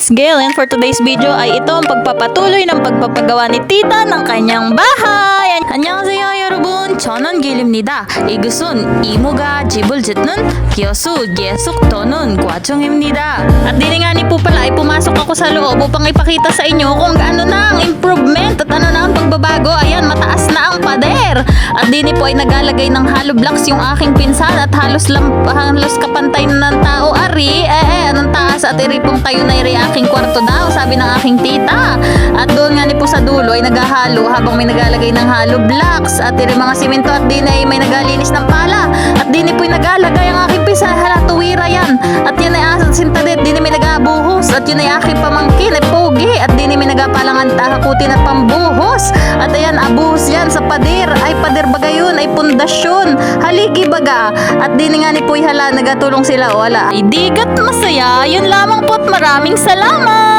Miss Gail, and for today's video ay ito ang pagpapatuloy ng pagpapagawa ni Tita ng kanyang bahay. 안녕하세요 여러분, 저는 게일입니다. 이것은 이모가 집을 짓는 계속 계속되는 과정입니다. At din nga ni po pala ay pumasok ako sa loob upang ipakita sa inyo kung ano na ang improvement at ano na ang pagbabago. Ayan, mataas na ang pader. At din po ay nagalagay ng hollow blocks yung aking pinsan at halos kapantay na ng tao ari. Anong taas at iripong tayo na iri aking kwarto daw, sabi ng aking tita. At doon nga ni po sa dulo ay naghahalo habang may nagalagay ng hollow blocks at iri mga simento at din ay may nagalinis ng pala. At din po ay nagalagay ang aking pinsan, hala tuwira yan. At yan ay asat sintadet, din may nagabuhos. At yun ay aking pamangkin ay pogi. At din may nagapalangan tahakutin at pambuhos. At ayan, abuhos yan sa pader. Ay pader baga yun, ay pundasyon. Haligi baga. At din nga ni po ay hala, nagatulong sila o wala. Ay digat masaya, yun lamang po't maraming salamat.